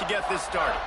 get this started.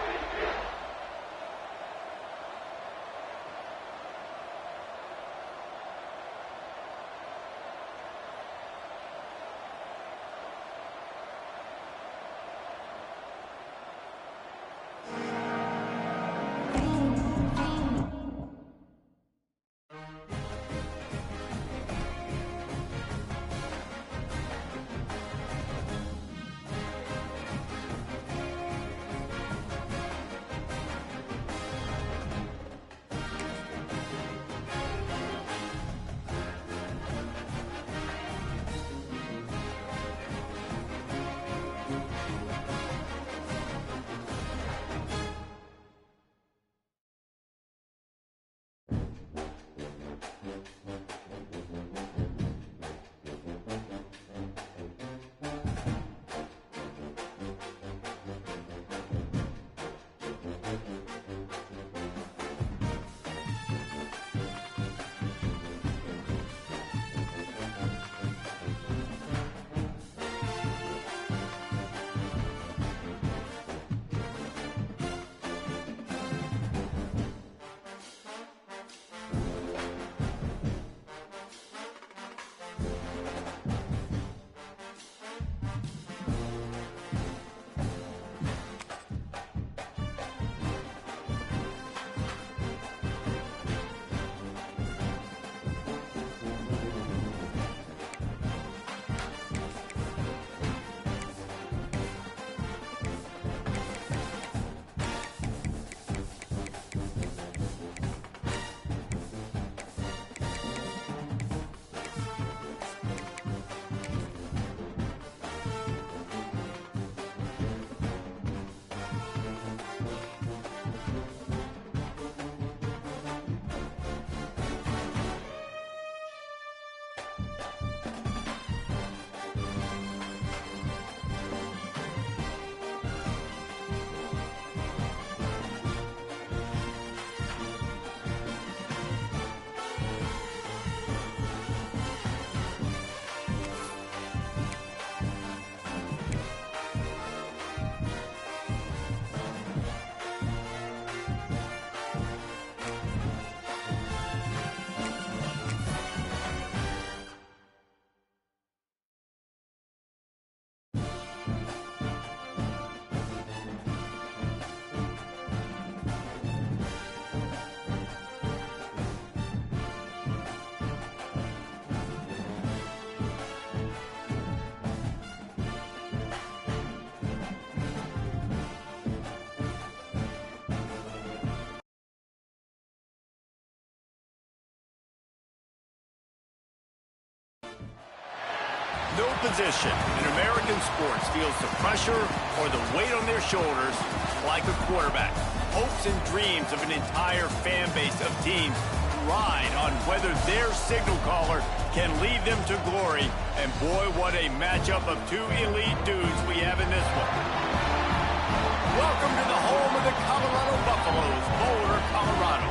No position in American sports feels the pressure or the weight on their shoulders like a quarterback. Hopes and dreams of an entire fan base of teams ride on whether their signal caller can lead them to glory. And boy, what a matchup of two elite dudes we have in this one. Welcome to the home of the Colorado Buffaloes, Boulder, Colorado.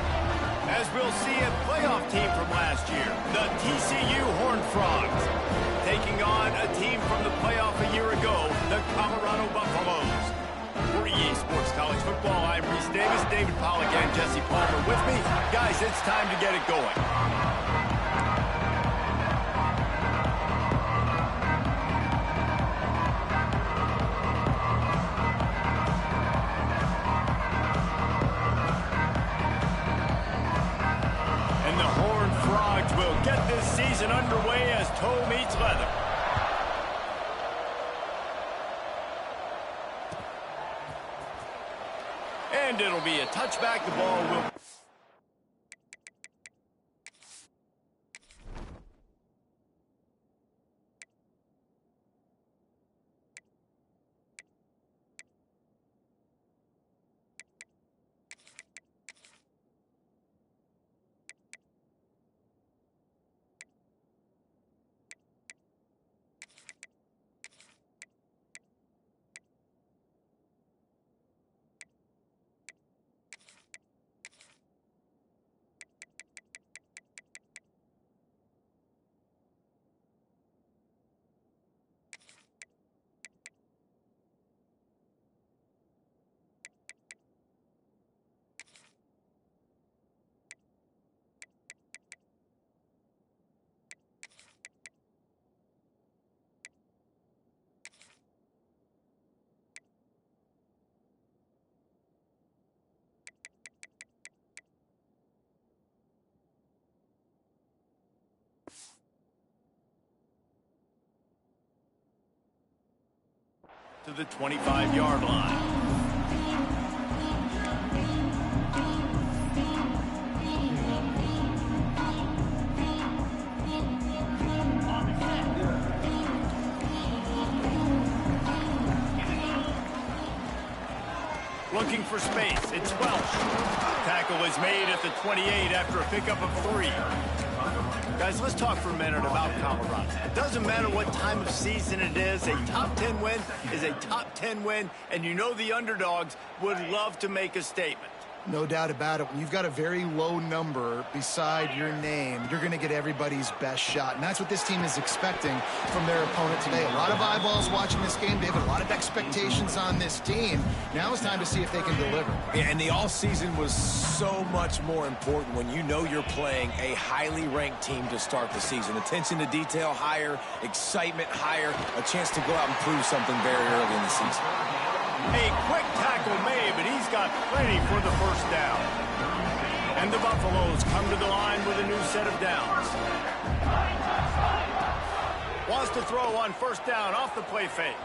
As we'll see a playoff team from last year, the TCU Horned Frogs, taking on a team from the playoff a year ago, the Colorado Buffaloes. For EA Sports College Football, I'm Reese Davis, David Pollack, and Jesse Palmer with me. Guys, it's time to get it going. And the Horned Frogs will get this season underway as toe meets leather. And it'll be a touchback. The ball will... To the 25-yard line. Looking for space. It's Welsh. Tackle is made at the 28 after a pickup of 3. Guys, let's talk for a minute about Colorado. It doesn't matter what time of season it is. A top 10 win is a top 10 win, and you know the underdogs would love to make a statement. No doubt about it. When you've got a very low number beside your name, you're going to get everybody's best shot. And that's what this team is expecting from their opponent today. A lot of eyeballs watching this game, David. A lot of expectations on this team. Now it's time to see if they can deliver. Yeah, and the offseason was so much more important when you know you're playing a highly ranked team to start the season. Attention to detail higher, excitement higher, a chance to go out and prove something very early in the season. A quick tackle made, but he's got plenty for the first down. And the Buffaloes come to the line with a new set of downs. Wants to throw on first down off the play fake.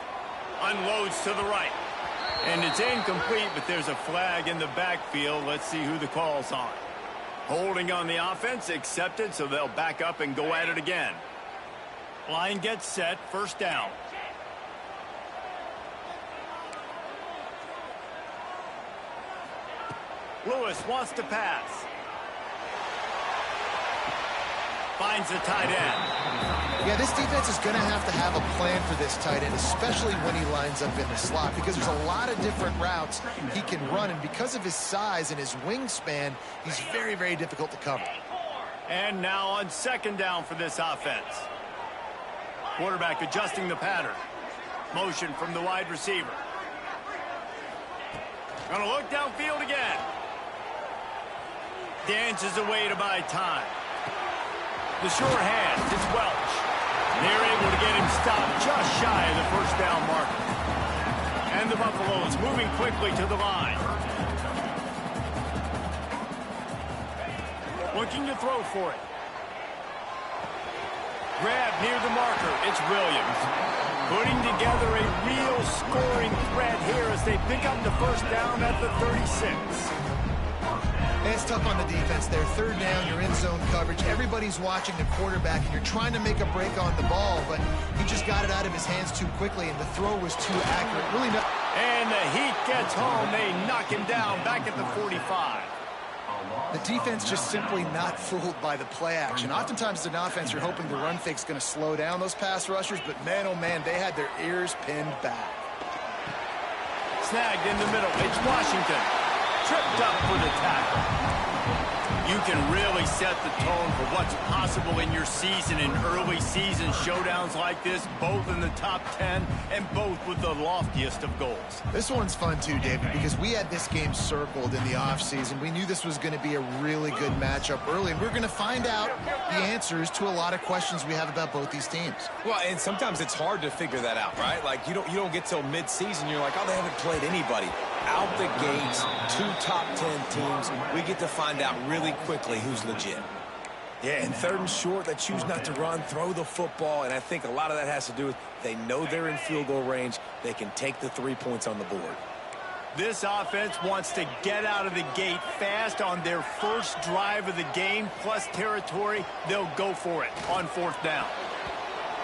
Unloads to the right. And it's incomplete, but there's a flag in the backfield. Let's see who the call's on. Holding on the offense, accepted, so they'll back up and go at it again. Line gets set, first down. Lewis wants to pass. Finds the tight end. Yeah, this defense is going to have a plan for this tight end, especially when he lines up in the slot, because there's a lot of different routes he can run, and because of his size and his wingspan, he's very, very difficult to cover. And now on second down for this offense. Quarterback adjusting the pattern. Motion from the wide receiver. Gonna look downfield again. Dances away to buy time. The sure hand, it's Welch. They're able to get him stopped just shy of the first down marker. And the Buffaloes moving quickly to the line. Looking to throw for it. Grab near the marker, it's Williams. Putting together a real scoring threat here as they pick up the first down at the 36. It's tough on the defense there. Third down, you're in zone coverage. Everybody's watching the quarterback, and you're trying to make a break on the ball, but he just got it out of his hands too quickly, and the throw was too accurate. Really not. And the heat gets home. They knock him down back at the 45. The defense just simply not fooled by the play action. Oftentimes, as an offense, you're hoping the run fake's going to slow down those pass rushers, but man, oh man, they had their ears pinned back. Snagged in the middle. It's Washington. Tripped up for the tackle. You can really set the tone for what's possible in your season in early season showdowns like this, both in the top 10 and both with the loftiest of goals. This one's fun too, David, because we had this game circled in the offseason. We knew this was going to be a really good matchup early, and we're going to find out the answers to a lot of questions we have about both these teams. Well, and sometimes it's hard to figure that out, right? Like, you don't get till mid-season, you're like, oh, they haven't played anybody. Out the gates, 2 top 10 teams, we get to find out really quickly who's legit. Yeah, and third and short, they choose not to run, throw the football, and I think a lot of that has to do with they know they're in field goal range. They can take the 3 points on the board. This offense wants to get out of the gate fast on their first drive of the game, plus territory. They'll go for it on fourth down.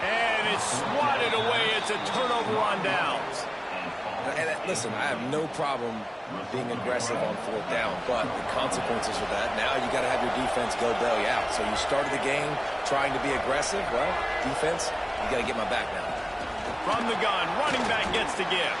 And it's swatted away. It's a turnover on downs. And listen, I have no problem being aggressive on fourth down, but the consequences of that, now you got to have your defense go bail you out. So you started the game trying to be aggressive. Well, defense, you got to get my back now. From the gun, running back gets to give.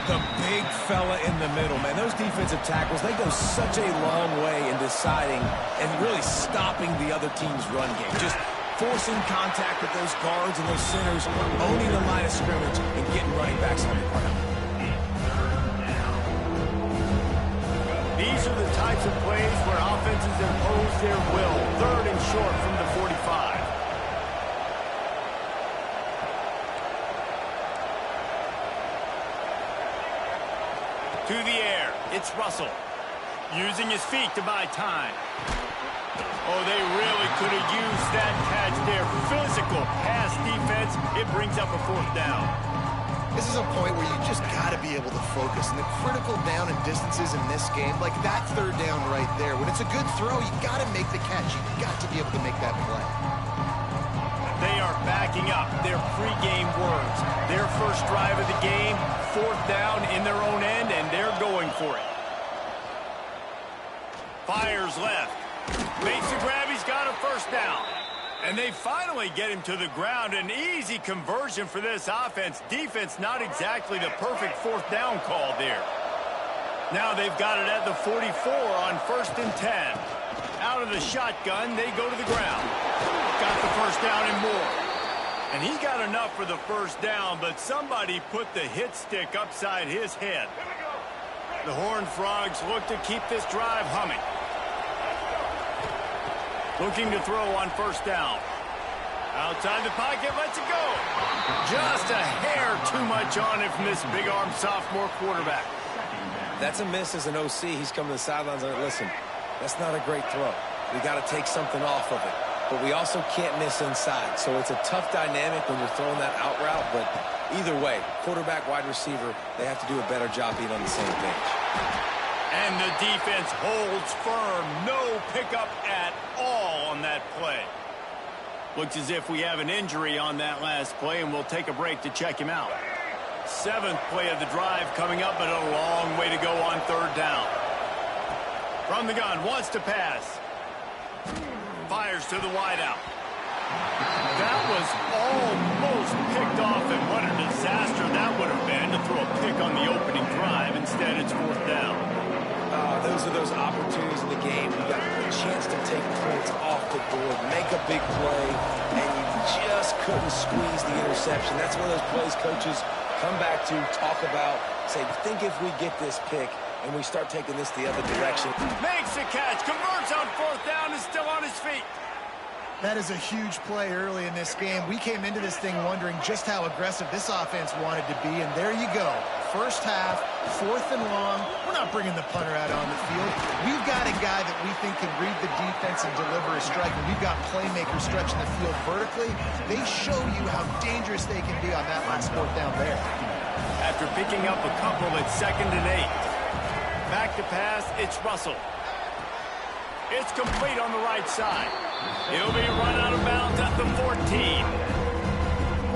The big fella in the middle, man. Those defensive tackles, they go such a long way in deciding and really stopping the other team's run game. Just forcing contact with those guards and those centers, owning the line of scrimmage, and getting running backs on the ground. These are the types of plays where offenses impose their will. Third and short from the 45. To the air, it's Russell. Using his feet to buy time. Oh, they really could have used that catch there. Physical pass defense. It brings up a 4th down. This is a point where you just got to be able to focus. And the critical down and distances in this game, like that 3rd down right there, when it's a good throw, you got to make the catch. You got to be able to make that play. They are backing up their pregame words. Their first drive of the game, 4th down in their own end, and they're going for it. Fires left. Makes the grab. He's got a 1st down. And they finally get him to the ground. An easy conversion for this offense. Defense not exactly the perfect 4th down call there. Now they've got it at the 44 on 1st and 10. Out of the shotgun, they go to the ground. Got the 1st down and more. And he got enough for the 1st down, but somebody put the hit stick upside his head. The Horned Frogs look to keep this drive humming. Looking to throw on 1st down. Outside the pocket, lets it go. Just a hair too much on it from this big-arm sophomore quarterback. That's a miss as an OC. He's coming to the sidelines and listen, that's not a great throw. We got to take something off of it. But we also can't miss inside. So it's a tough dynamic when you're throwing that out route. But either way, quarterback, wide receiver, they have to do a better job being on the same page. And the defense holds firm. No pickup at all on that play. Looks as if we have an injury on that last play, and we'll take a break to check him out. 7th play of the drive coming up, but a long way to go on 3rd down. From the gun, wants to pass. Fires to the wideout. That was almost picked off, and what a disaster that would have been to throw a pick on the opening drive. Instead, it's 4th down. Those are those opportunities in the game. You got a chance to take points off the board, make a big play, and you just couldn't squeeze the interception. That's one of those plays coaches come back to, talk about, say, think if we get this pick and we start taking this the other direction. Makes the catch, converts on 4th down, is still on his feet. That is a huge play early in this game. We came into this thing wondering just how aggressive this offense wanted to be, and there you go. 1st half, 4th and long. We're not bringing the punter out on the field. We've got a guy that we think can read the defense and deliver a strike, and we've got playmakers stretching the field vertically. They show you how dangerous they can be on that last 4th down there. After picking up a couple at 2nd and 8. Back to pass, it's Russell. It's complete on the right side. He'll be run out of bounds at the 14.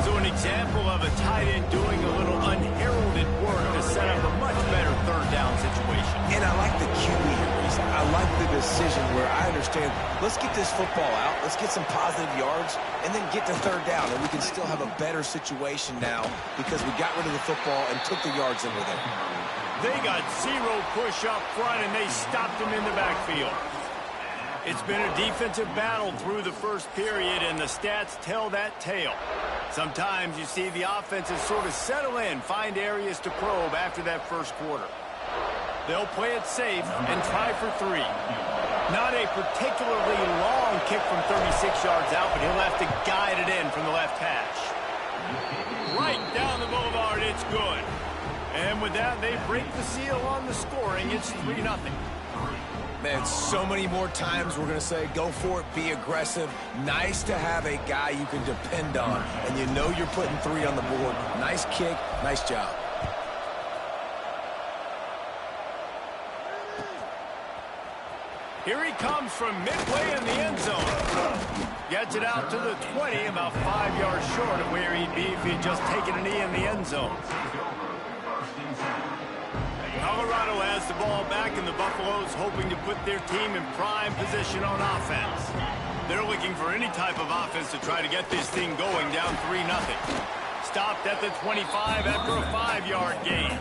So an example of a tight end doing a little unheralded work to set up a much better 3rd down situation. And I like the QB reason. I like the decision where I understand, let's get this football out, let's get some positive yards, and then get to 3rd down, and we can still have a better situation now because we got rid of the football and took the yards that were there. They got 0 push up front, and they stopped him in the backfield. It's been a defensive battle through the 1st period, and the stats tell that tale. Sometimes you see the offenses sort of settle in, find areas to probe after that 1st quarter. They'll play it safe and try for 3. Not a particularly long kick from 36 yards out, but he'll have to guide it in from the left hash. Right down the boulevard, it's good. And with that, they break the seal on the scoring. It's 3-0. Man, so many more times we're going to say, go for it, be aggressive. Nice to have a guy you can depend on, and you know you're putting 3 on the board. Nice kick, nice job. Here he comes from midway in the end zone. Gets it out to the 20, about 5 yards short of where he'd be if he'd just taken a knee in the end zone. Colorado has the ball back, and the Buffaloes hoping to put their team in prime position on offense. They're looking for any type of offense to try to get this thing going, down 3-0. Stopped at the 25 after a 5-yard gain.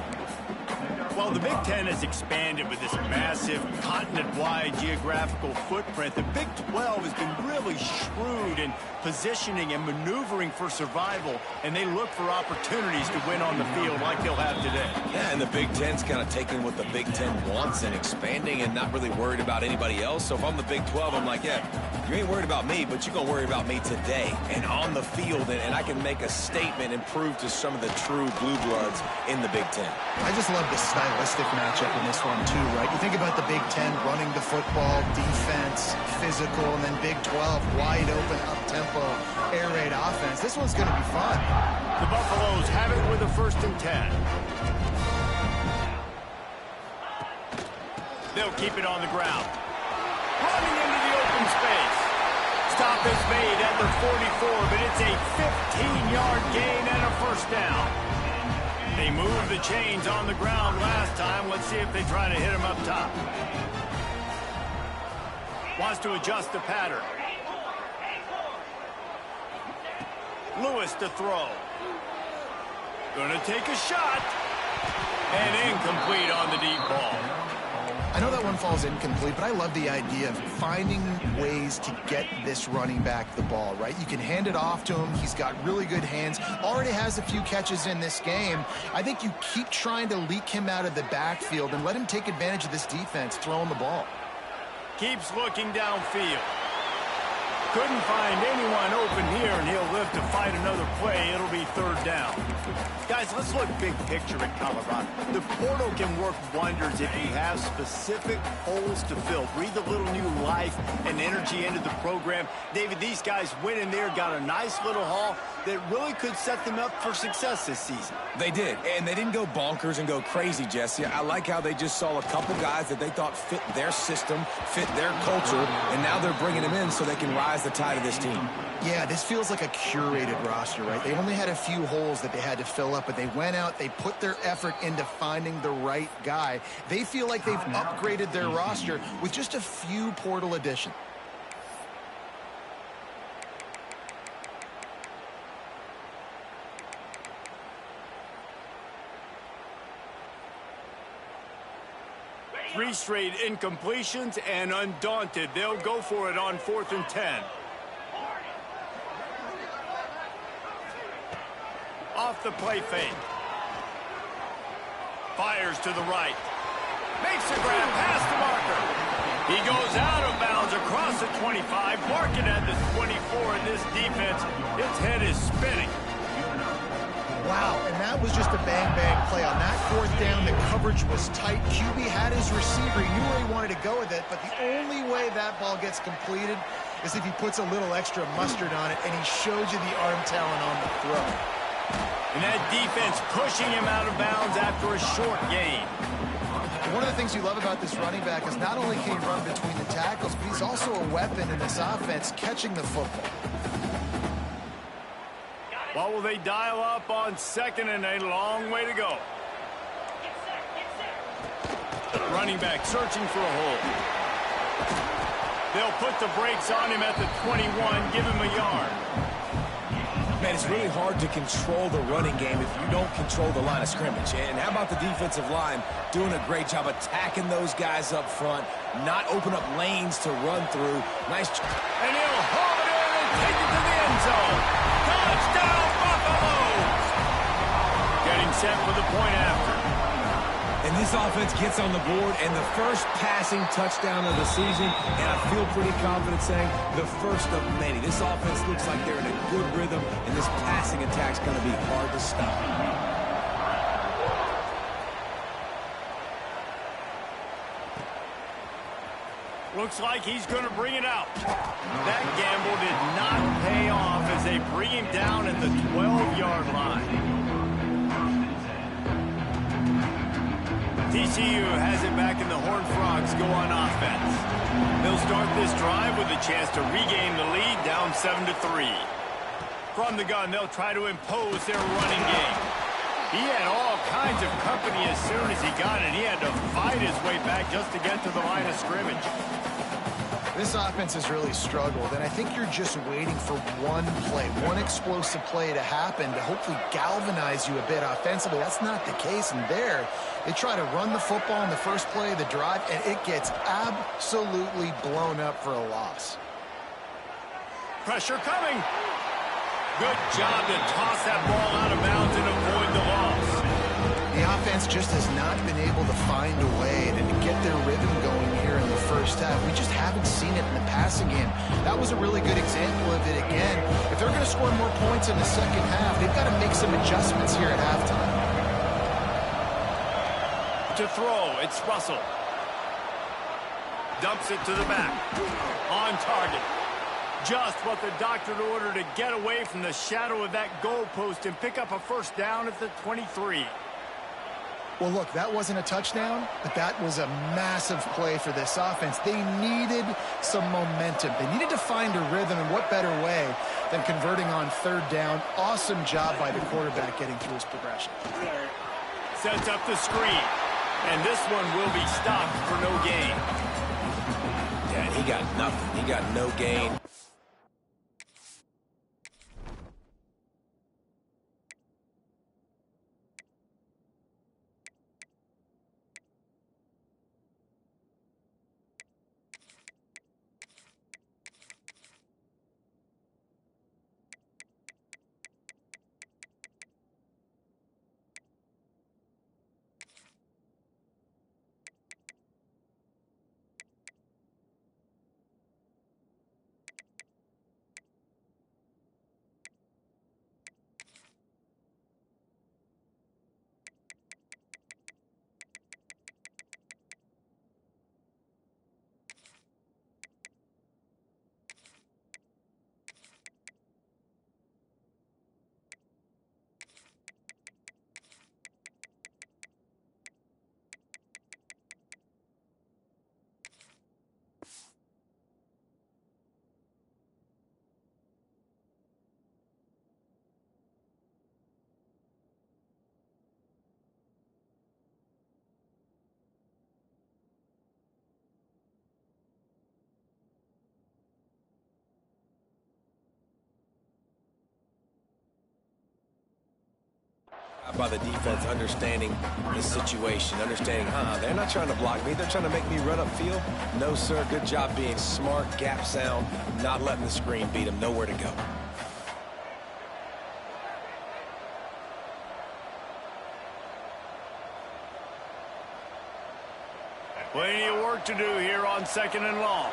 Well, the Big Ten has expanded with this massive continent-wide geographical footprint. The Big 12 has been really shrewd in positioning and maneuvering for survival, and they look for opportunities to win on the field like they'll have today. Yeah, and the Big Ten's kind of taking what the Big Ten wants and expanding and not really worried about anybody else. So if I'm the Big 12, I'm like, yeah, you ain't worried about me, but you're going to worry about me today and on the field, and I can make a statement and prove to some of the true blue bloods in the Big Ten. I just love the style stylistic matchup in this one, too, right? You think about the Big Ten running the football, defense, physical, and then Big 12, wide open, up-tempo, air raid offense. This one's going to be fun. The Buffaloes have it with a 1st and 10. They'll keep it on the ground. Running into the open space. Stop is made at the 44, but it's a 15-yard gain and a 1st down. They moved the chains on the ground last time. Let's see if they try to hit him up top. Wants to adjust the pattern. Lewis to throw. Gonna take a shot. And incomplete on the deep ball. I know that one falls incomplete, but I love the idea of finding ways to get this running back the ball, right? You can hand it off to him. He's got really good hands. Already has a few catches in this game. I think you keep trying to leak him out of the backfield and let him take advantage of this defense throwing the ball. Keeps looking downfield. Couldn't find anyone open here, and he'll live to fight another play. It'll be 3rd down. Guys, let's look big picture at Colorado. The portal can work wonders if you have specific holes to fill. Breathe a little new life and energy into the program. David, these guys went in there, got a nice little haul that really could set them up for success this season. They did, and they didn't go bonkers and go crazy, Jesse. I like how they just saw a couple guys that they thought fit their system, fit their culture, and now they're bringing them in so they can rise the tide of this team. Yeah, this feels like a curated roster, right? They only had a few holes that they had to fill up, but they went out, they put their effort into finding the right guy. They feel like they've upgraded their roster with just a few portal additions. Three straight incompletions, and undaunted, they'll go for it on 4th and 10. Off the play fake. Fires to the right. Makes a grab past the marker. He goes out of bounds across the 25, marking at the 24, and this defense, its head is spinning. Wow, and that was just a bang-bang play. On that 4th down, the coverage was tight. QB had his receiver. He knew where he wanted to go with it, but the only way that ball gets completed is if he puts a little extra mustard on it, and he shows you the arm talent on the throw. And that defense pushing him out of bounds after a short gain. One of the things you love about this running back is not only can he run between the tackles, but he's also a weapon in this offense, catching the football. What will they dial up on 2nd and a long way to go? Running back searching for a hole. They'll put the brakes on him at the 21, give him a yard. Man, it's really hard to control the running game if you don't control the line of scrimmage. And how about the defensive line doing a great job attacking those guys up front, not open up lanes to run through. Nice. And he'll haul it in and take it to the end zone. Touchdown, Buffaloes! Getting set for the point after. And this offense gets on the board, and the first passing touchdown of the season, and I feel pretty confident saying the first of many. This offense looks like they're in a good rhythm, and this passing attack's going to be hard to stop. Looks like he's going to bring it out. That gamble did not pay off as they bring him down at the 12-yard line. TCU has it back, and the Horned Frogs go on offense. They'll start this drive with a chance to regain the lead, down 7-3. From the gun, they'll try to impose their running game. He had all kinds of company as soon as he got it. He had to fight his way back just to get to the line of scrimmage. This offense has really struggled, and I think you're just waiting for one play, one explosive play to happen to hopefully galvanize you a bit offensively. That's not the case, and there, they try to run the football in the first play of the drive, and it gets absolutely blown up for a loss. Pressure coming. Good job to toss that ball out of bounds and avoid the loss. The offense just has not been able to find a way to get their rhythm going here in the first half. We just haven't seen it in the passing game. That was a really good example of it again. If they're going to score more points in the second half, they've got to make some adjustments here at halftime. to throw. It's Russell. Dumps it to the back. On target. Just what the doctor ordered to get away from the shadow of that goalpost and pick up a first down at the 23. Well, look, that wasn't a touchdown, but that was a massive play for this offense. They needed some momentum. They needed to find a rhythm, and what better way than converting on third down. Awesome job by the quarterback getting through his progression. Sets up the screen, and this one will be stopped for no gain. Yeah, he got nothing. He got no gain. By the defense understanding the situation, understanding, they're not trying to block me, they're trying to make me run upfield. No, sir, good job being smart, gap sound, not letting the screen beat them, nowhere to go. Plenty of work to do here on 2nd and long.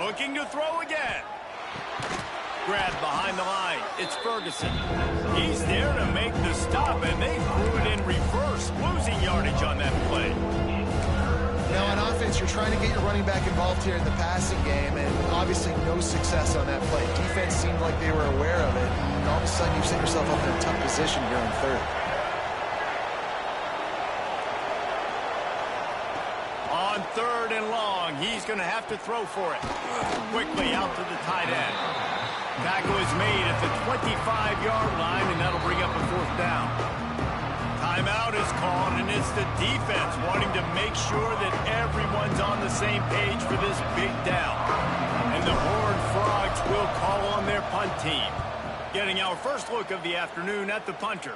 Looking to throw again. Grabbed behind the line. It's Ferguson. He's there to make the stop, and they threw it in reverse, losing yardage on that play. Now, on offense, you're trying to get your running back involved here in the passing game, and obviously no success on that play. Defense seemed like they were aware of it, and all of a sudden you set yourself up in a tough position here on third. On 3rd and long, he's going to have to throw for it. Quickly out to the tight end. Tackle is made at the 25-yard line, and that'll bring up a 4th down. Timeout is called, and it's the defense wanting to make sure that everyone's on the same page for this big down. And the Horned Frogs will call on their punt team. Getting our first look of the afternoon at the punter.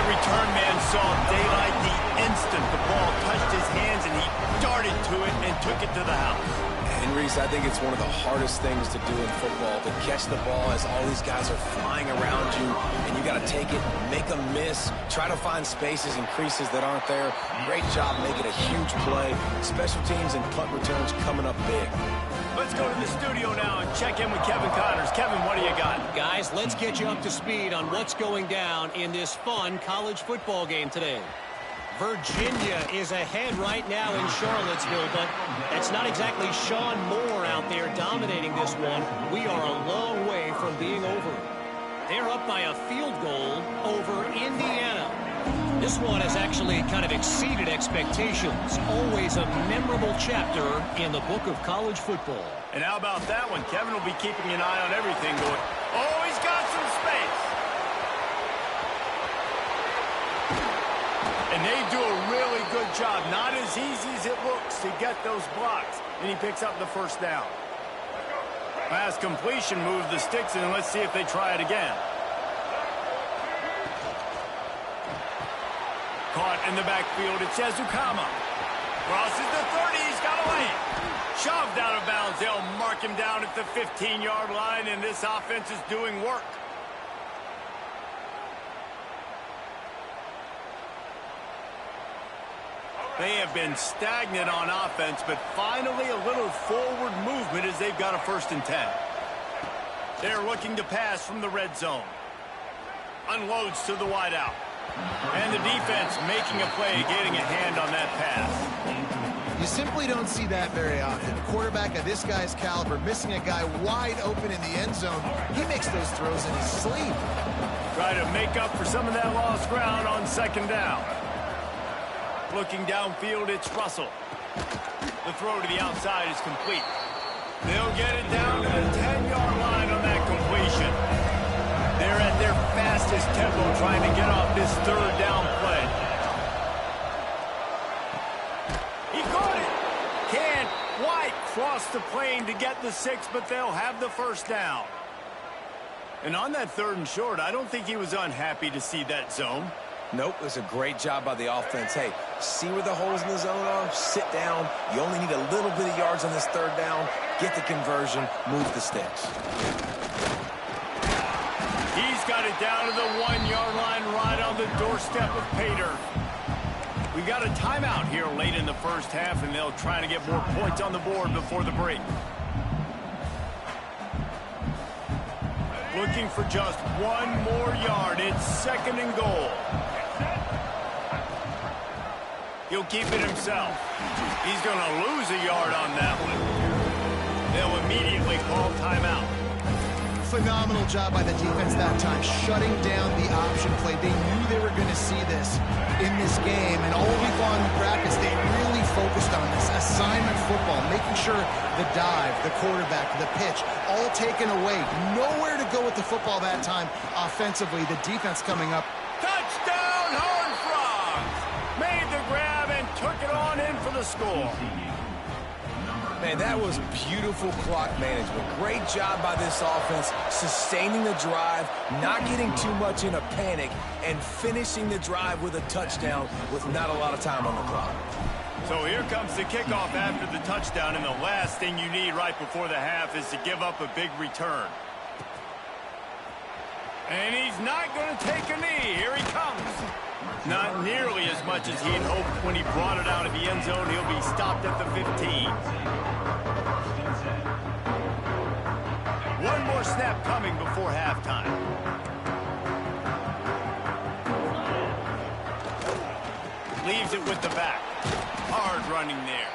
Return man saw daylight the instant the ball touched his hands, and he darted to it and took it to the house. And Reese, I think it's one of the hardest things to do in football, to catch the ball as all these guys are flying around you, and you got to take it, make them miss, try to find spaces and creases that aren't there. Great job making a huge play. Special teams and punt returns coming up big. Let's go to the studio now and check in with Kevin Connors. Kevin, what do you got? Guys, let's get you up to speed on what's going down in this fun college football game today. Virginia is ahead right now in Charlottesville, but it's not exactly Sean Moore out there dominating this one. We are a long way from being over. They're up by a field goal over Indiana. This one has actually kind of exceeded expectations. Always a memorable chapter in the book of college football. And how about that one? Kevin will be keeping an eye on everything going. Oh, he's got some space. And they do a really good job. Not as easy as it looks to get those blocks. And he picks up the first down. Pass completion moves the sticks, and let's see if they try it again. Caught in the backfield, it's Ezukama. Crosses the 30, he's got away. Shoved out of bounds, they'll mark him down at the 15-yard line, and this offense is doing work. They have been stagnant on offense, but finally a little forward movement as they've got a 1st and 10. They're looking to pass from the red zone. Unloads to the wideout. And the defense making a play, getting a hand on that pass. You simply don't see that very often. A quarterback of this guy's caliber missing a guy wide open in the end zone. He makes those throws in his sleep. Try to make up for some of that lost ground on 2nd down. Looking downfield, it's Russell. The throw to the outside is complete. They'll get it down to the 10-yard line on that completion. They're at their fastest tempo trying to get off this 3rd down play. He caught it. Can't quite cross the plane to get the 6, but they'll have the 1st down. And on that 3rd and short, I don't think he was unhappy to see that zone. Nope, it was a great job by the offense. Hey, see where the holes in the zone are? Sit down. You only need a little bit of yards on this 3rd down. Get the conversion. Move the sticks. He's got it down to the 1-yard line right on the doorstep of Pater. We got a timeout here late in the 1st half, and they'll try to get more points on the board before the break. Looking for just 1 more yard. It's 2nd and goal. He'll keep it himself. He's going to lose a yard on that one. They'll immediately call timeout. Phenomenal job by the defense that time, shutting down the option play. They knew they were going to see this in this game, and all week long in practice, they really focused on this assignment football, making sure the dive, the quarterback, the pitch, all taken away. Nowhere to go with the football that time offensively. The defense coming up. Touchdown, Horned Frogs! Made the grab and took it on in for the score. Man, that was beautiful clock management. Great job by this offense, sustaining the drive, not getting too much in a panic, and finishing the drive with a touchdown with not a lot of time on the clock. So here comes the kickoff after the touchdown, and the last thing you need right before the half is to give up a big return. And he's not going to take a knee. Here he comes. Not nearly as much as he'd hoped when he brought it out of the end zone. He'll be stopped at the 15. One more snap coming before halftime. Leaves it with the back. Hard running there.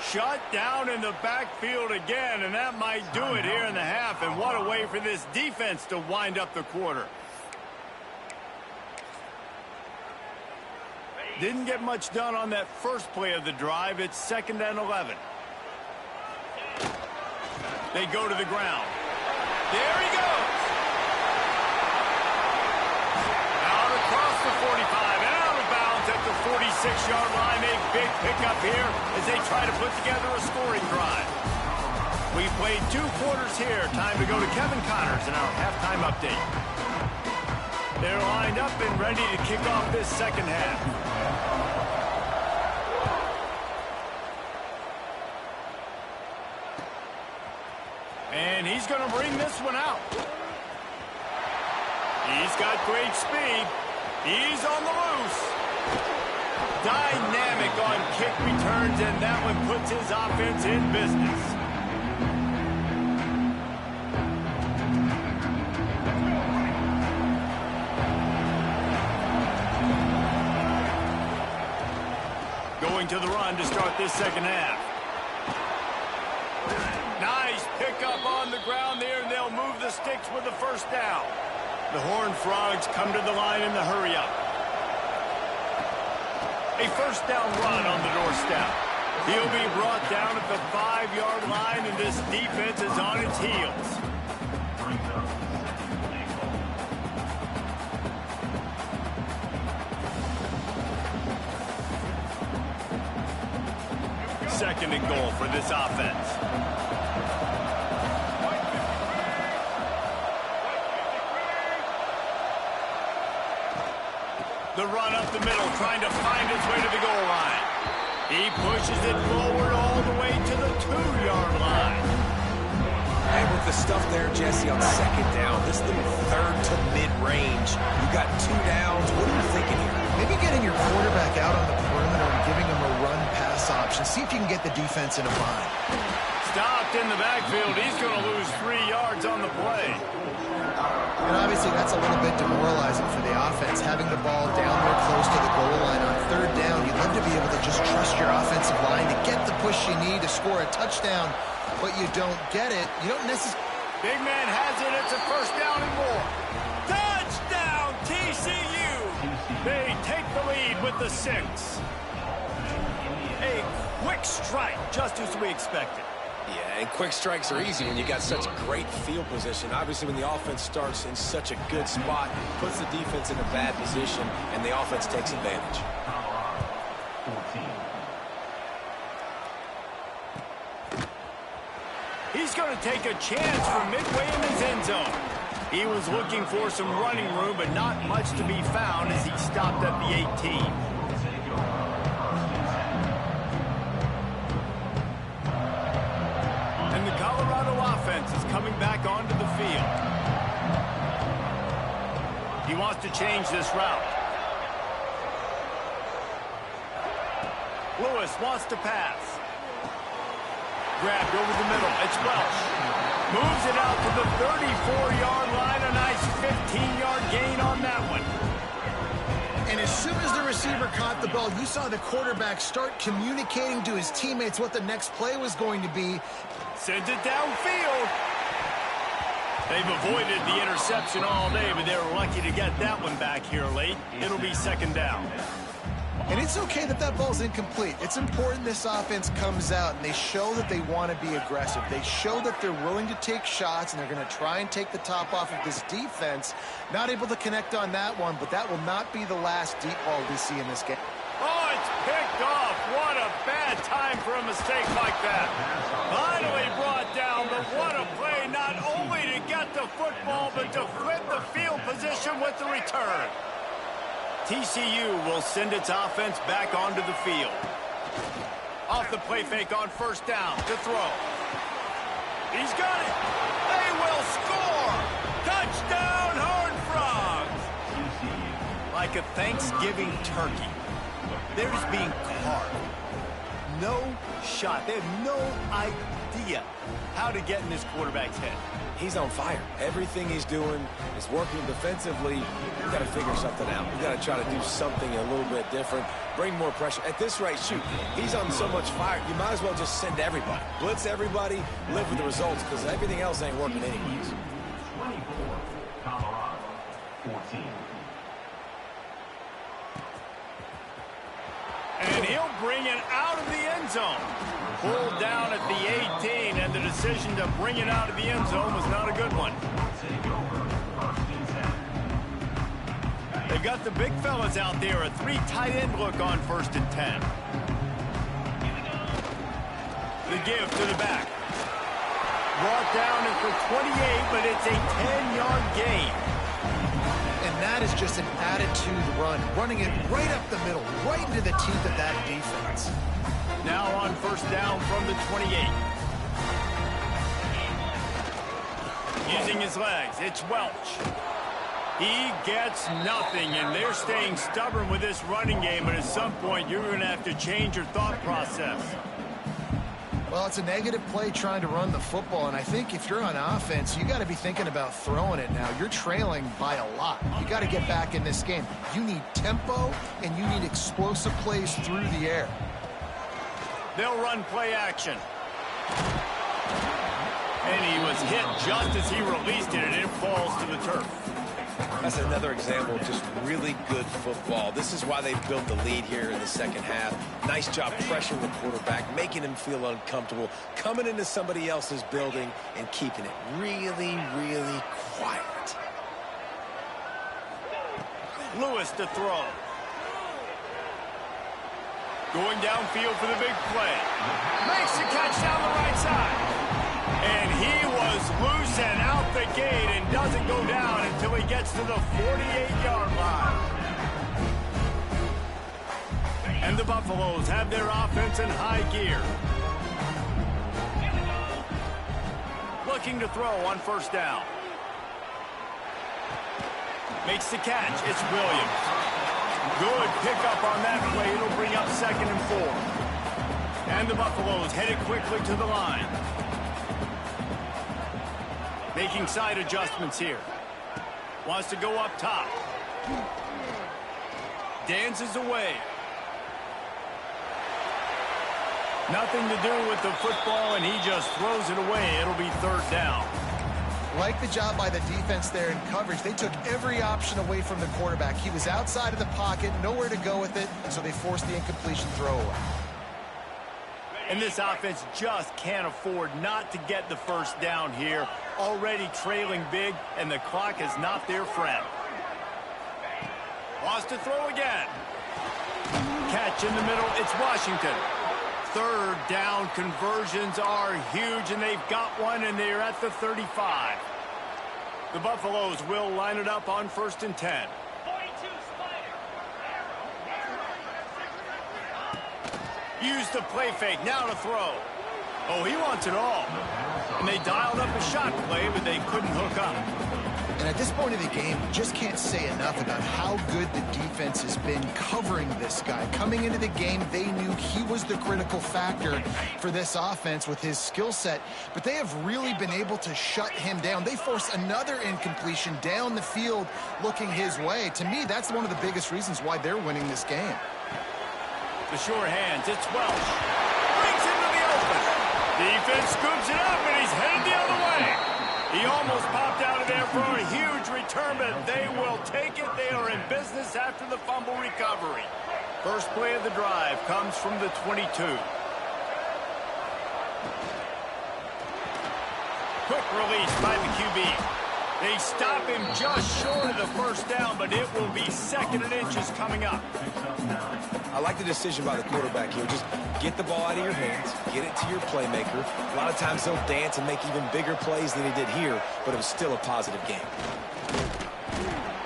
Shut down in the backfield again, and that might do it here in the half. And what a way for this defense to wind up the quarter. Didn't get much done on that first play of the drive. It's 2nd and 11. They go to the ground. There he goes. Out across the 45 and out of bounds at the 46-yard line. A big pickup here as they try to put together a scoring drive. We played 2 quarters here. Time to go to Kevin Connors in our halftime update. They're lined up and ready to kick off this 2nd half. And he's going to bring this one out. He's got great speed. He's on the loose. Dynamic on kick returns, and that one puts his offense in business. Going to the run to start this 2nd half. Nice pickup on the ground there, and they'll move the sticks with the 1st down. The Horned Frogs come to the line in the hurry-up. A 1st down run on the doorstep. He'll be brought down at the 5-yard line, and this defense is on its heels. Second and goal for this offense. The run up the middle, trying to find its way to the goal line. He pushes it forward all the way to the 2-yard line. And with the stuff there, Jesse, on 2nd down, this little 3rd to mid-range, you got 2 downs. What are you thinking here? Maybe getting your quarterback out on the perimeter and giving him a pass option. See if you can get the defense in a bind. Stopped in the backfield. He's going to lose 3 yards on the play. And obviously that's a little bit demoralizing for the offense, having the ball down there close to the goal line on 3rd down. You'd love to be able to just trust your offensive line to get the push you need to score a touchdown, but you don't get it. You don't necessarily... Big man has it. It's a 1st down and more. Touchdown, TCU. They take the lead with the 6. A quick strike, just as we expected. Yeah, and quick strikes are easy when you got such great field position. Obviously, when the offense starts in such a good spot, puts the defense in a bad position, and the offense takes advantage. He's going to take a chance from midway in his end zone. He was looking for some running room, but not much to be found as he stopped at the 18. And the Colorado offense is coming back onto the field. He wants to change this route. Lewis wants to pass. Grabbed over the middle. It's Welch. Moves it out to the 34-yard line. A nice 15-yard gain on that one. And as soon as the receiver caught the ball, you saw the quarterback start communicating to his teammates what the next play was going to be. Sends it downfield. They've avoided the interception all day, but they were lucky to get that one back here late. It'll be 2nd down. And it's okay that that ball's incomplete. It's important this offense comes out and they show that they want to be aggressive. They show that they're willing to take shots and they're going to try and take the top off of this defense. Not able to connect on that one, but that will not be the last deep ball we see in this game. Oh, it's picked off. What a bad time for a mistake like that. Finally brought down, but what a play, not only to get the football, but to flip the field position with the return. TCU will send its offense back onto the field. Off the play fake on 1st down to throw. He's got it. They will score. Touchdown, Horned Frogs. Like a Thanksgiving turkey, they're just being carved. No shot. They have no idea how to get in this quarterback's head. He's on fire. Everything he's doing is working defensively. We've got to figure something out. We've got to try to do something a little bit different, bring more pressure. At this rate, shoot, he's on so much fire, you might as well just send everybody. Blitz everybody, live with the results, because everything else ain't working anyways. 24, Colorado, 14. And he'll bring it out of the end zone. Pulled down at the 18, and the decision to bring it out of the end zone was not a good one. They've got the big fellas out there, a 3 tight end look on 1st and 10. The give to the back. Brought down at the 28, but it's a 10-yard gain. And that is just an attitude run, running it right up the middle, right into the teeth of that defense. Now on 1st down from the 28. Using his legs, it's Welch. He gets nothing, and they're staying stubborn with this running game, but at some point you're going to have to change your thought process. Well, it's a negative play trying to run the football, and I think if you're on offense, you got to be thinking about throwing it now. You're trailing by a lot. You got to get back in this game. You need tempo, and you need explosive plays through the air. They'll run play action. And he was hit just as he released it, and it falls to the turf. That's another example of just really good football. This is why they've built the lead here in the 2nd half. Nice job pressuring the quarterback, making him feel uncomfortable, coming into somebody else's building and keeping it really, really quiet. Lewis to throw. Going downfield for the big play. Makes the catch down the right side. And he was loose and out the gate and doesn't go down until he gets to the 48-yard line. And the Buffaloes have their offense in high gear. Looking to throw on 1st down. Makes the catch. It's Williams. Good pickup on that play. It'll bring up 2nd and 4. And the Buffaloes headed quickly to the line. Making side adjustments here. Wants to go up top. Dances away. Nothing to do with the football, and he just throws it away. It'll be third down. Like the job by the defense there in coverage. They took every option away from the quarterback. He was outside of the pocket, nowhere to go with it, so they forced the incompletion throwaway. And this offense just can't afford not to get the first down here. Already trailing big, and the clock is not their friend. Wants to throw again. Catch in the middle. It's Washington. Third down conversions are huge, and they've got one, and they're at the 35. The Buffaloes will line it up on 1st and 10. Use the play fake, now to throw. Oh, he wants it all. And they dialed up a shot play, but they couldn't hook up. And at this point of the game, you just can't say enough about how good the defense has been covering this guy. Coming into the game, they knew he was the critical factor for this offense with his skill set, but they have really been able to shut him down. They force another incompletion down the field looking his way. To me, that's one of the biggest reasons why they're winning this game. The short hands, it's Welch. Brings into the open. Defense scoops it up, and he's headed the other way. He almost popped out of there for a huge return, but they will take it. They are in business after the fumble recovery. First play of the drive comes from the 22. Quick release by the QB. They stop him just short of the first down, but it will be 2nd and inches coming up. I like the decision by the quarterback here. Just get the ball out of your hands, get it to your playmaker. A lot of times they'll dance and make even bigger plays than he did here, but it was still a positive game.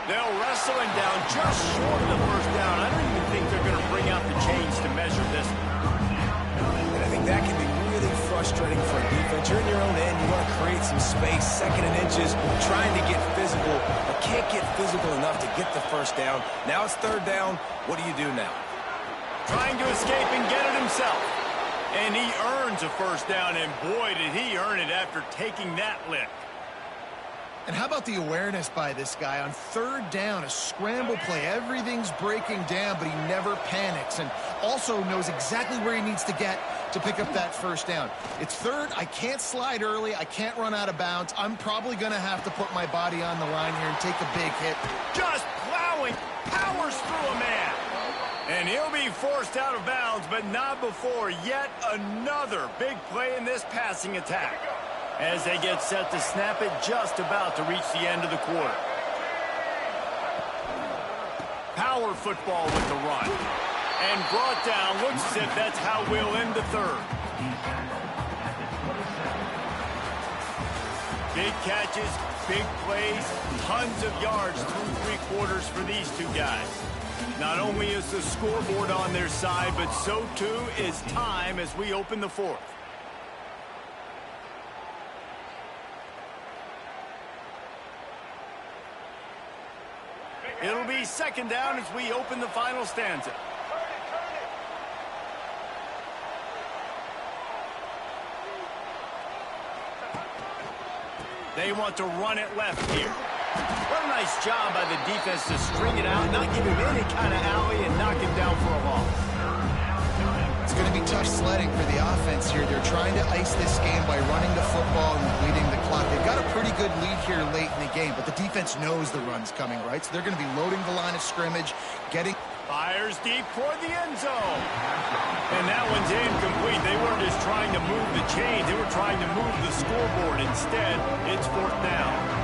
They'll wrestle him down just short of the first down. I don't even think they're going to bring out the chains to measure this one. And I think that can be really frustrating for a defense. You're in your own end. You want to create some space, 2nd and inches, trying to get physical, but can't get physical enough to get the first down. Now it's 3rd down. What do you do now? Trying to escape and get it himself. And he earns a first down, and boy, did he earn it after taking that lick. And how about the awareness by this guy on 3rd down, a scramble play. Everything's breaking down, but he never panics and also knows exactly where he needs to get to pick up that first down. It's 3rd. I can't slide early. I can't run out of bounds. I'm probably going to have to put my body on the line here and take a big hit. Just plowing, powers through a man. And he'll be forced out of bounds, but not before yet another big play in this passing attack. As they get set to snap it, just about to reach the end of the quarter. Power football with the run. And brought down, looks as if that's how we'll end the 3rd. Big catches, big plays, tons of yards through 3 quarters for these two guys. Not only is the scoreboard on their side, but so too is time as we open the 4th. It'll be 2nd down as we open the final stanza. They want to run it left here. What a nice job by the defense to string it out, not give him any kind of alley, and knock him down for a loss. It's going to be tough sledding for the offense here. They're trying to ice this game by running the football and bleeding the clock. They've got a pretty good lead here late in the game, but the defense knows the run's coming, right? So they're going to be loading the line of scrimmage, getting... Fires deep toward the end zone. And that one's incomplete. They weren't just trying to move the chains. They were trying to move the scoreboard. Instead, it's 4th down.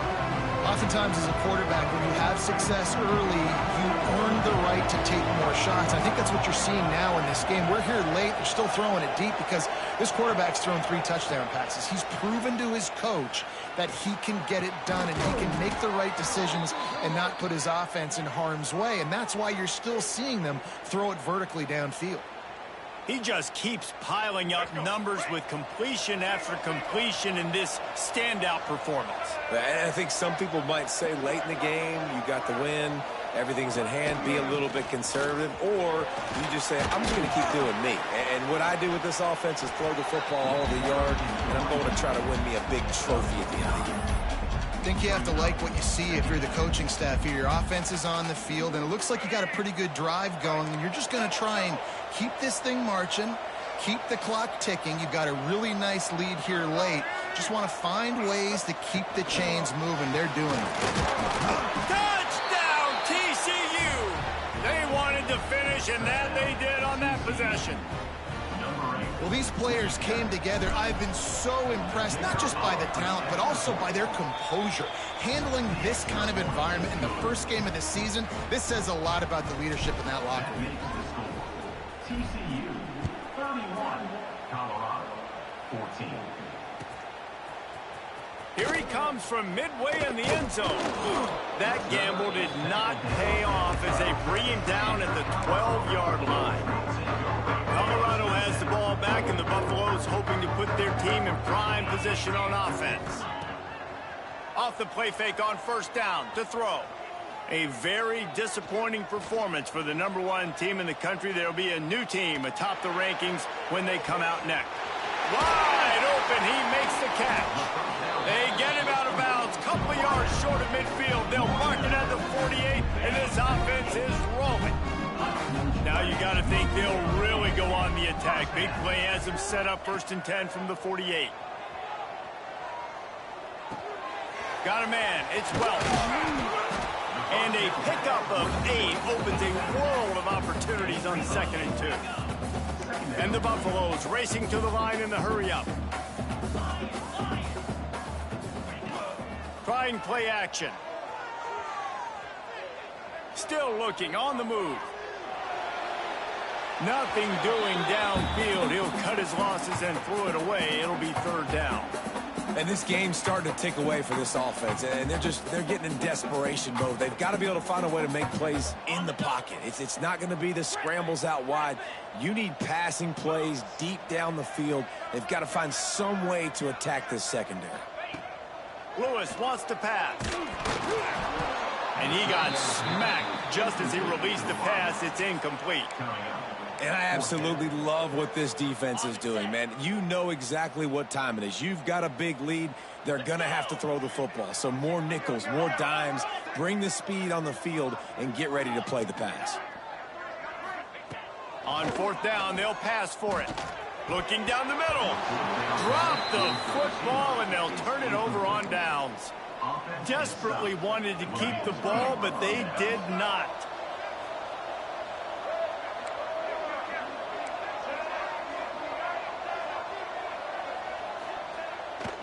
Oftentimes as a quarterback, when you have success early, you earn the right to take more shots. I think that's what you're seeing now in this game. We're here late. They're still throwing it deep because this quarterback's thrown 3 touchdown passes. He's proven to his coach that he can get it done and he can make the right decisions and not put his offense in harm's way. And that's why you're still seeing them throw it vertically downfield. He just keeps piling up numbers with completion after completion in this standout performance. And I think some people might say late in the game, you got the win. everything's in hand, be a little bit conservative, or you just say, I'm just going to keep doing me. And what I do with this offense is throw the football all over the yard, and I'm going to try to win me a big trophy at the end of the year. I think you have to like what you see if you're the coaching staff here. Your offense is on the field, and it looks like you got a pretty good drive going, and you're just going to try and keep this thing marching, keep the clock ticking. You've got a really nice lead here late. Just want to find ways to keep the chains moving. They're doing it. Touchdown, TCU! They wanted to finish, and that they did on that possession. Well, these players came together. I've been so impressed, not just by the talent, but also by their composure. Handling this kind of environment in the first game of the season, this says a lot about the leadership in that locker room. TCU 31, Colorado 14. Here he comes from midway in the end zone. That gamble did not pay off as they bring him down at the 12-yard line. Colorado has the ball back, and the Buffaloes hoping to put their team in prime position on offense. Off the play fake on first down to throw. A very disappointing performance for the #1 team in the country. There will be a new team atop the rankings when they come out next. Wide open, he makes the catch. They get him out of bounds, couple of yards short of midfield. They'll mark it at the 48, and this offense is rolling. Now you got to think they'll really go on the attack. Big play has them set up 1st and 10 from the 48. Got a man, it's Welch. And a pickup of 8 opens a world of opportunities on 2nd and 2. And the Buffaloes racing to the line in the hurry-up. Trying play action. Still looking on the move. Nothing doing downfield. He'll cut his losses and throw it away. It'll be 3rd down. And this game's starting to tick away for this offense, and they're getting in desperation mode. They've got to be able to find a way to make plays in the pocket. It's not going to be the scrambles out wide. You need passing plays deep down the field. They've got to find some way to attack this secondary. Lewis wants to pass. And he got smacked just as he released the pass. It's incomplete. And I absolutely love what this defense is doing, man. You know exactly what time it is. You've got a big lead. They're going to have to throw the football. So more nickels, more dimes, bring the speed on the field, and get ready to play the pass. On 4th down, they'll pass for it. Looking down the middle. Drop the football, and they'll turn it over on downs. Desperately wanted to keep the ball, but they did not.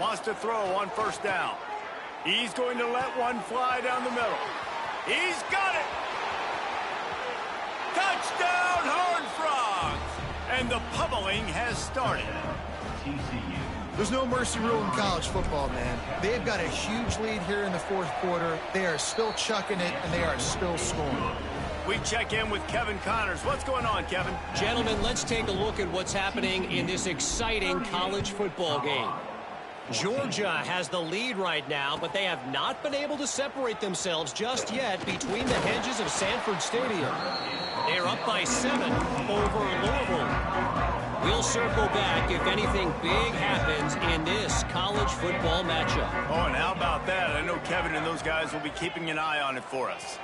Wants to throw on 1st down. He's going to let one fly down the middle. He's got it. Touchdown, Horned Frogs. And the pummeling has started. There's no mercy rule in college football, man. They've got a huge lead here in the 4th quarter. They are still chucking it, and they are still scoring. We check in with Kevin Connors. What's going on, Kevin? Gentlemen, let's take a look at what's happening in this exciting college football game. Georgia has the lead right now, but they have not been able to separate themselves just yet between the hedges of Sanford Stadium. They're up by 7 over Louisville. We'll circle back if anything big happens in this college football matchup. Oh, and how about that? I know Kevin and those guys will be keeping an eye on it for us.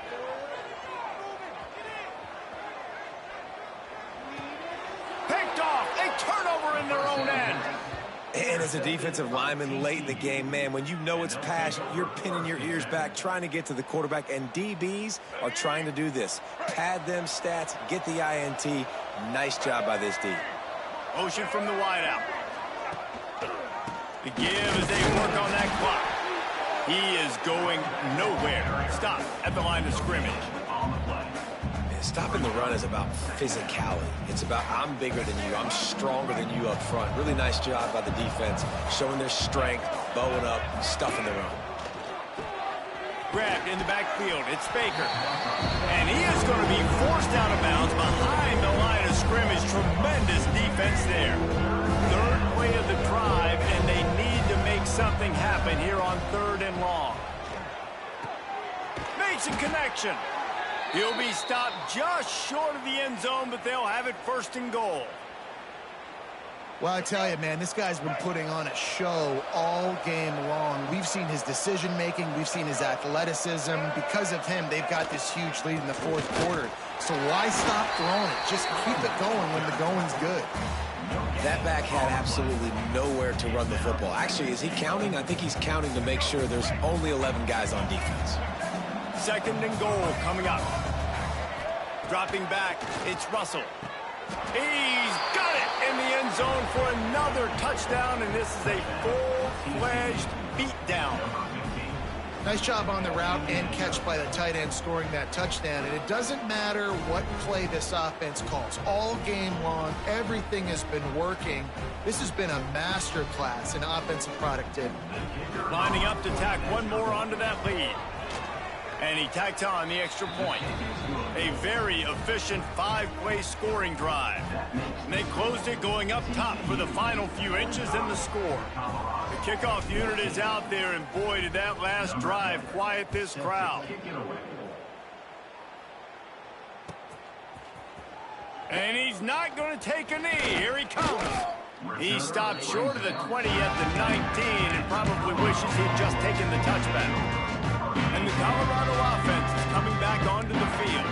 Picked off. A turnover in their own end. And as a defensive lineman late in the game, man, when you know it's pass, you're pinning your ears back, trying to get to the quarterback, and DBs are trying to do this. Pad them stats, get the INT. Nice job by this D. Motion from the wideout. The give as they work on that clock. He is going nowhere. Stop at the line of scrimmage. Stopping the run is about physicality. It's about I'm bigger than you. I'm stronger than you up front. Really nice job by the defense, showing their strength, bowing up, stuffing the run. Grabbed in the backfield. It's Baker. And he is going to be forced out of bounds behind the line of scrimmage. Tremendous defense there. 3rd play of the drive, and they need to make something happen here on 3rd and long. Makes a connection. He'll be stopped just short of the end zone, but they'll have it 1st and goal. Well, I tell you, man, this guy's been putting on a show all game long. We've seen his decision-making. We've seen his athleticism. Because of him, they've got this huge lead in the 4th quarter. So why stop throwing it? Just keep it going when the going's good. That back had absolutely nowhere to run the football. Actually, is he counting? I think he's counting to make sure there's only 11 guys on defense. 2nd and goal coming up. Dropping back, it's Russell. He's got it in the end zone for another touchdown, and this is a full-fledged beatdown. Nice job on the route and catch by the tight end scoring that touchdown. And it doesn't matter what play this offense calls. All game long, everything has been working. This has been a master class in offensive productivity. Lining up to tack one more onto that lead. And he tacked on the extra point. A very efficient 5-play scoring drive. And they closed it going up top for the final few inches in the score. The kickoff unit is out there, and boy, did that last drive quiet this crowd. And he's not going to take a knee. Here he comes. He stopped short of the 20 at the 19 and probably wishes he'd just taken the touchback. And the Colorado offense is coming back onto the field.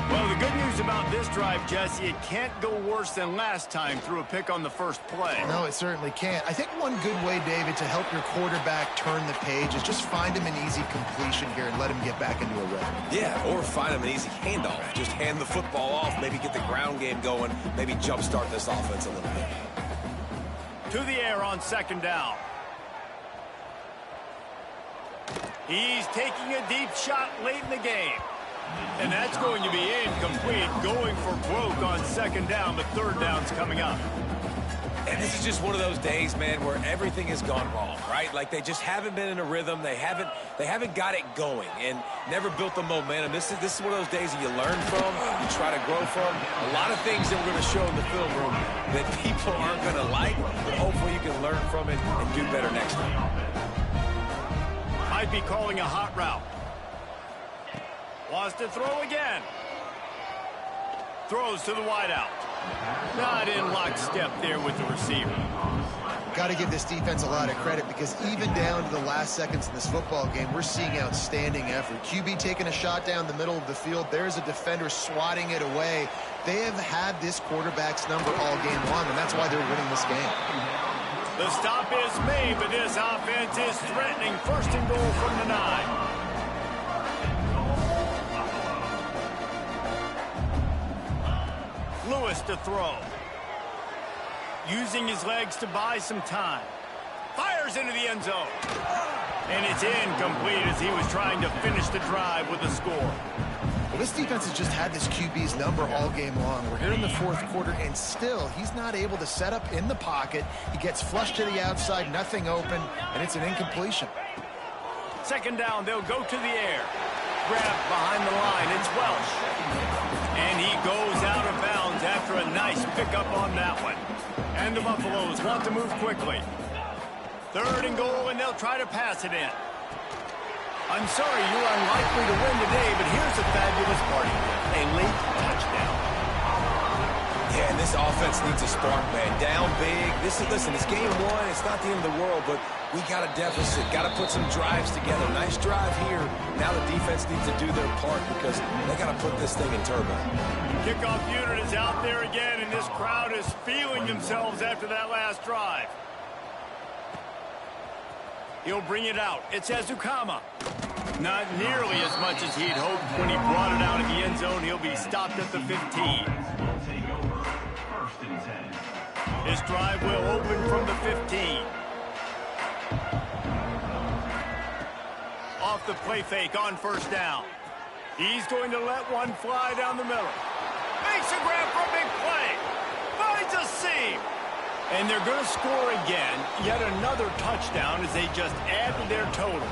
Well, the good news about this drive, Jesse, it can't go worse than last time through a pick on the first play. No, it certainly can't. I think one good way, David, to help your quarterback turn the page is just find him an easy completion here and let him get back into a rhythm. Yeah, or find him an easy handoff. Just hand the football off, maybe get the ground game going, maybe jumpstart this offense a little bit. To the air on 2nd down. He's taking a deep shot late in the game. And that's going to be incomplete, going for broke on 2nd down, but 3rd down's coming up. And this is just one of those days, man, where everything has gone wrong, right? Like they just haven't been in a rhythm. They haven't got it going and never built the momentum. This is one of those days that you learn from, you try to grow from. A lot of things that we're going to show in the film room that people aren't going to like, but hopefully you can learn from it and do better next time. Might be calling a hot route. Wants to throw again. Throws to the wideout. Not in lockstep there with the receiver. Got to give this defense a lot of credit because even down to the last seconds in this football game, we're seeing outstanding effort. QB taking a shot down the middle of the field. There's a defender swatting it away. They have had this quarterback's number all game long, and that's why they're winning this game. The stop is made, but this offense is threatening 1st and goal from the 9. Lewis to throw. Using his legs to buy some time. Fires into the end zone. And it's incomplete as he was trying to finish the drive with a score. Well, this defense has just had this QB's number all game long. We're here in the 4th quarter, and still, he's not able to set up in the pocket. He gets flushed to the outside, nothing open, and it's an incompletion. 2nd down, they'll go to the air. Grabbed behind the line, it's Welsh. And he goes out of bounds after a nice pickup on that one. And the Buffaloes want to move quickly. 3rd and goal, and they'll try to pass it in. I'm sorry you're unlikely to win today, but here's a fabulous party. A late touchdown. Yeah, and this offense needs a spark, man. Down big. Listen, it's game 1. It's not the end of the world, but we got a deficit. Got to put some drives together. Nice drive here. Now the defense needs to do their part because they got to put this thing in turbo. Kickoff unit is out there again, and this crowd is feeling themselves after that last drive. He'll bring it out. It's Ezukama. Not nearly as much as he'd hoped when he brought it out in the end zone. He'll be stopped at the 15. This drive will open from the 15. Off the play fake on 1st down. He's going to let one fly down the middle. Makes a grab for a big play. Finds a seam. And they're going to score again. Yet another touchdown as they just add to their total.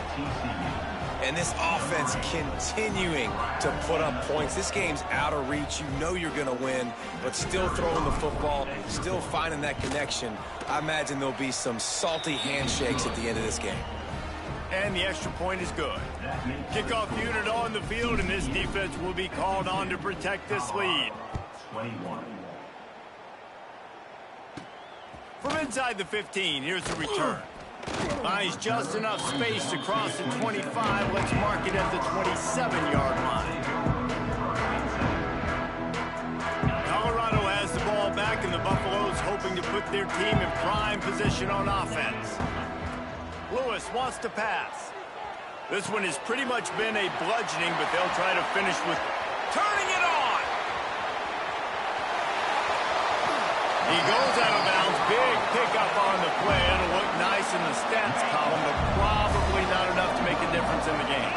And this offense continuing to put up points. This game's out of reach. You know you're going to win, but still throwing the football, still finding that connection. I imagine there'll be some salty handshakes at the end of this game. And the extra point is good. Kickoff unit on the field, and this defense will be called on to protect this lead. 21. From inside the 15, here's the return. Finds just enough space to cross the 25. Let's mark it at the 27-yard line. Colorado has the ball back, and the Buffaloes hoping to put their team in prime position on offense. Lewis wants to pass. This one has pretty much been a bludgeoning, but they'll try to finish with turning it on. He goes out of bounds. Big pickup on the play. It'll look nice in the stats column, but probably not enough to make a difference in the game.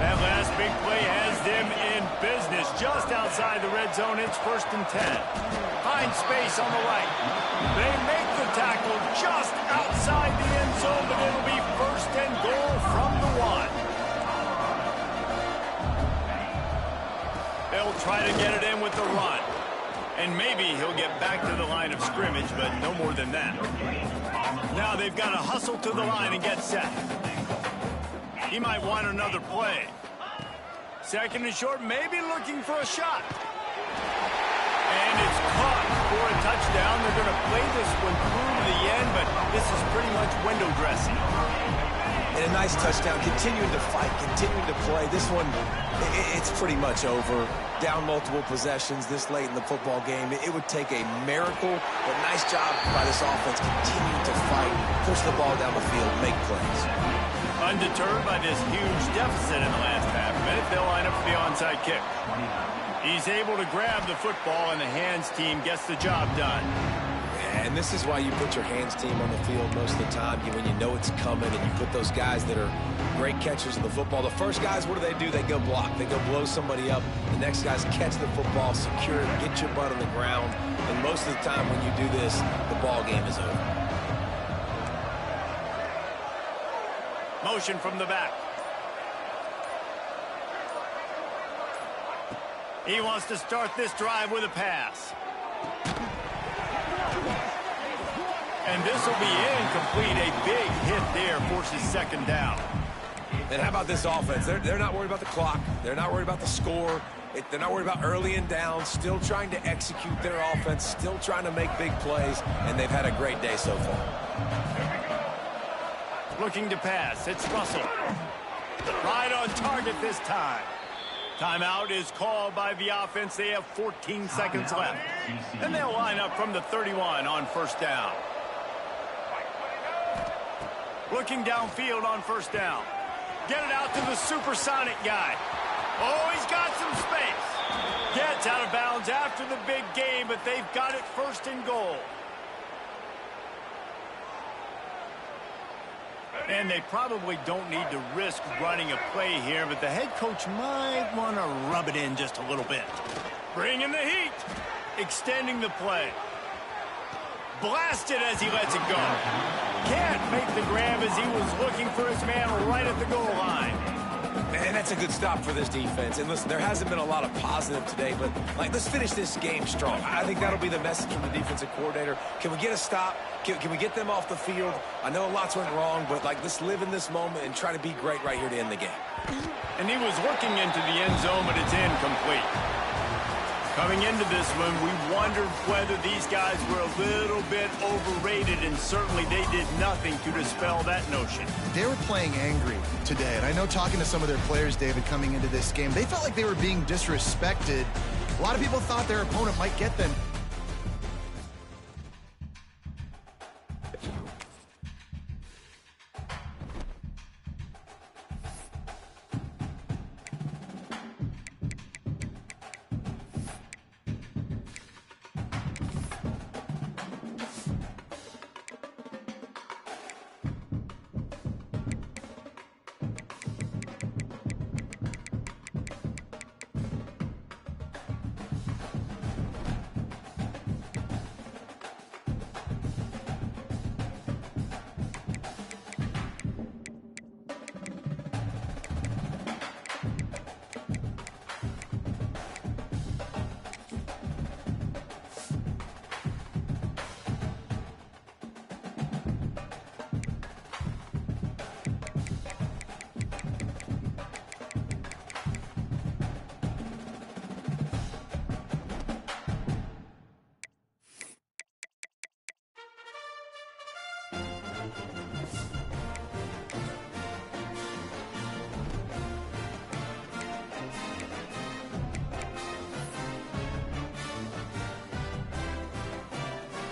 That last big play has them in business just outside the red zone. It's 1st and 10. Finds space on the right. They make the tackle just outside the end zone, but it'll be 1st and goal from the 1. They'll try to get it in with the run. And maybe he'll get back to the line of scrimmage, but no more than that. Now they've got to hustle to the line and get set. He might want another play. 2nd and short, maybe looking for a shot. And it's caught for a touchdown. They're going to play this one through to the end, but this is pretty much window dressing. And a nice touchdown, continuing to fight, continuing to play. This one, it's pretty much over. Down multiple possessions this late in the football game. It would take a miracle, but nice job by this offense. Continue to fight, push the ball down the field, make plays. Undeterred by this huge deficit in the last half minute, they'll line up for the onside kick. He's able to grab the football, and the hands team gets the job done. And this is why you put your hands team on the field most of the time, when you know it's coming, and you put those guys that are great catchers of the football. The first guys, what do? They go block. They go blow somebody up. The next guys catch the football, secure it, get your butt on the ground. And most of the time when you do this, the ball game is over. Motion from the back. He wants to start this drive with a pass. And this will be incomplete. A big hit there forces 2nd down. And how about this offense? They're not worried about the clock. They're not worried about the score. They're not worried about early and down. Still trying to execute their offense. Still trying to make big plays. And they've had a great day so far. Looking to pass. It's Russell. Right on target this time. Timeout is called by the offense. They have 14 seconds left. And they'll line up from the 31 on 1st down. Looking downfield on 1st down. Get it out to the supersonic guy. Oh, he's got some space. Gets out of bounds after the big game, but they've got it 1st and goal. And they probably don't need to risk running a play here, but the head coach might want to rub it in just a little bit. Bringing the heat. Extending the play. Blasted as he lets it go. Can't make the grab as he was looking for his man right at the goal line. And that's a good stop for this defense. And listen, there hasn't been a lot of positive today, but let's finish this game strong. I think that'll be the message from the defensive coordinator. Can we get a stop? Can we get them off the field? I know lots went wrong, but let's live in this moment and try to be great right here to end the game. And he was looking into the end zone, but it's incomplete. Coming into this one, we wondered whether these guys were a little bit overrated, and certainly they did nothing to dispel that notion. They were playing angry today, and I know talking to some of their players, David, coming into this game, they felt like they were being disrespected. A lot of people thought their opponent might get them